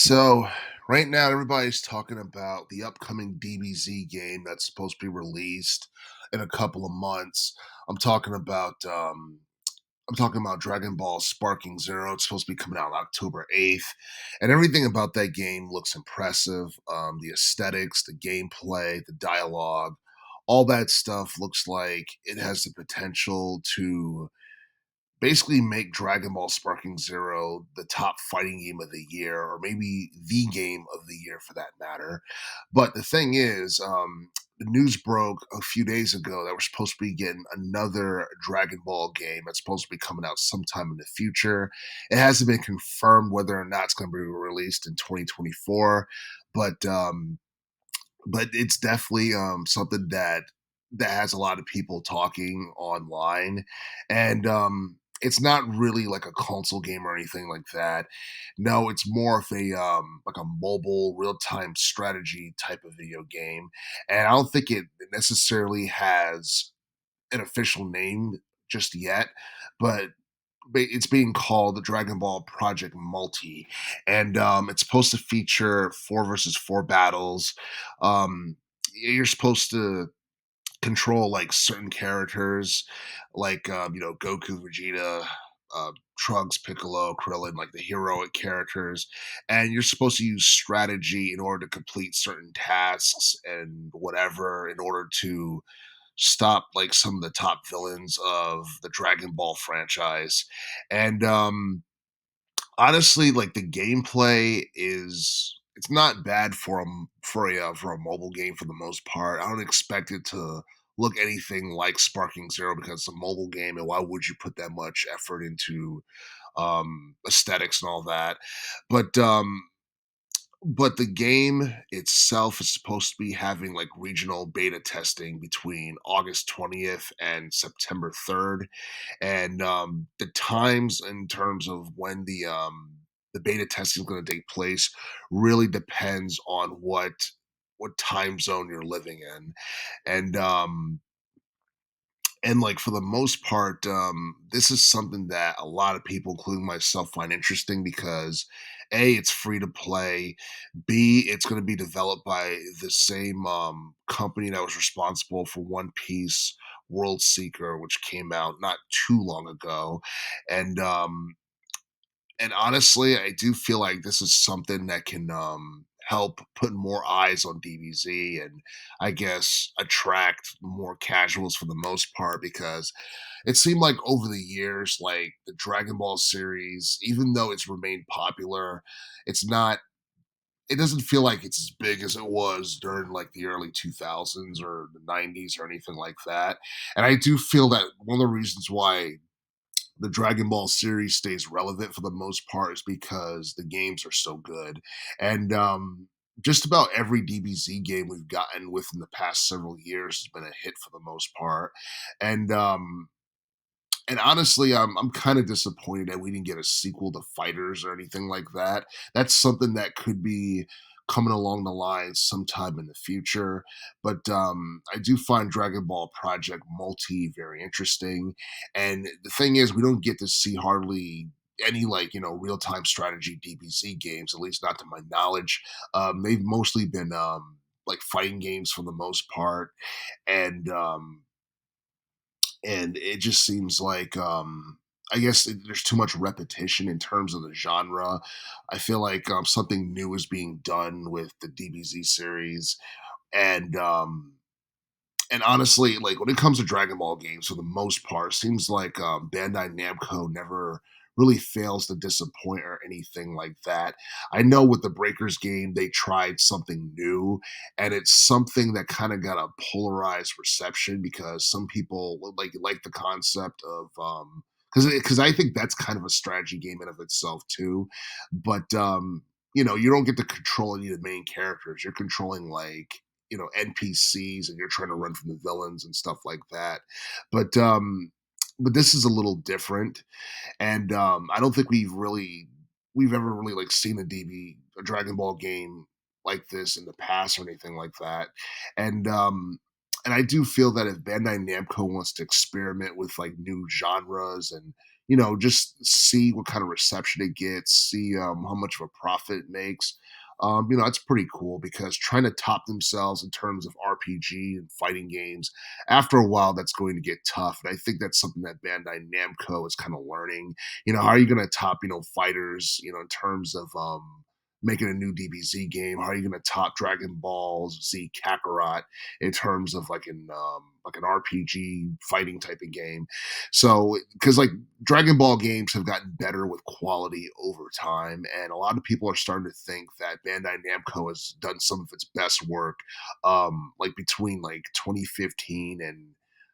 So right now, everybody's talking about the upcoming DBZ game that's supposed to be released in a couple of months. I'm talking about I'm talking about Dragon Ball Sparking Zero. It's supposed to be coming out October 8th, and everything about that game looks impressive. The aesthetics, the gameplay, the dialogue, all that stuff looks like it has the potential to basically make Dragon Ball Sparking Zero the top fighting game of the year, or maybe the game of the year for that matter. But the thing is, the news broke a few days ago that we're supposed to be getting another Dragon Ball game that's supposed to be coming out sometime in the future. It hasn't been confirmed whether or not it's going to be released in 2024, but it's definitely something that has a lot of people talking online, and it's not really like a console game or anything like that. No, it's more of a like a mobile real-time strategy type of video game, and I don't think it necessarily has an official name just yet, but it's being called the Dragon Ball Project Multi, and it's supposed to feature four versus four battles. You're supposed to control like certain characters, like Goku, Vegeta, Trunks, Piccolo, Krillin, like the heroic characters, and you're supposed to use strategy in order to complete certain tasks and whatever in order to stop like some of the top villains of the Dragon Ball franchise. And honestly, like the gameplay is it's not bad for a mobile game for the most part. I don't expect it to look anything like Sparking Zero because it's a mobile game, and why would you put that much effort into aesthetics and all that? But the game itself is supposed to be having like regional beta testing between August 20th and September 3rd, and the times in terms of when the beta testing is going to take place really depends on what time zone you're living in, and like for the most part, this is something that a lot of people, including myself, find interesting because a it's free to play, b it's going to be developed by the same company that was responsible for One Piece World Seeker, which came out not too long ago, and honestly, I do feel like this is something that can help put more eyes on DBZ, and I guess attract more casuals for the most part because it seemed like over the years, like the Dragon Ball series, even though it's remained popular, it's not. It doesn't feel like it's as big as it was during like the early 2000s or the 90s or anything like that. And I do feel that one of the reasons why the Dragon Ball series stays relevant for the most part is because the games are so good. And just about every DBZ game we've gotten within the past several years has been a hit for the most part. And honestly, I'm kind of disappointed that we didn't get a sequel to Fighters or anything like that. That's something that could be coming along the line sometime in the future. But I do find Dragon Ball Project Multi very interesting. And the thing is, we don't get to see hardly any like real time strategy DBZ games, at least not to my knowledge. They've mostly been like fighting games for the most part, and it just seems like I guess there's too much repetition in terms of the genre. I feel like something new is being done with the DBZ series, and honestly, like when it comes to Dragon Ball games, for the most part, seems like Bandai Namco never really fails to disappoint or anything like that. I know with the Breakers game, they tried something new, and it's something that kind of got a polarized reception because some people like the concept of because I think that's kind of a strategy game in of itself too, but you don't get to control any of the main characters. You're controlling like NPCs, and you're trying to run from the villains and stuff like that. But this is a little different, and I don't think we've ever really like seen a Dragon Ball game like this in the past or anything like that. And I do feel that if Bandai Namco wants to experiment with like new genres and just see what kind of reception it gets, see how much of a profit it makes. That's pretty cool because trying to top themselves in terms of RPG and fighting games, after a while, that's going to get tough. And I think that's something that Bandai Namco is kind of learning. How are you going to top, fighters, in terms of making a new DBZ game? How are you going to top Dragon Ball Z Kakarot in terms of like an RPG fighting type of game? So, because like Dragon Ball games have gotten better with quality over time, and a lot of people are starting to think that Bandai Namco has done some of its best work, like between like 2015 and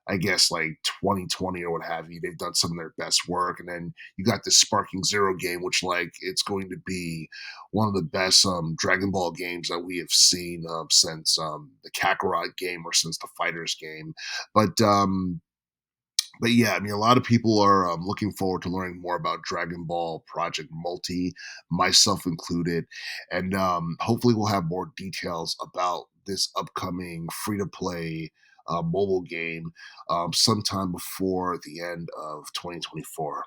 I guess like 2020 or what have you. They've done some of their best work, and then you got this Sparking Zero game, which like it's going to be one of the best Dragon Ball games that we have seen since the Kakarot game or since the Fighters game. But um, but yeah, I mean, a lot of people are looking forward to learning more about Dragon Ball Project Multi, myself included, and hopefully we'll have more details about this upcoming free to play mobile game sometime before the end of 2024.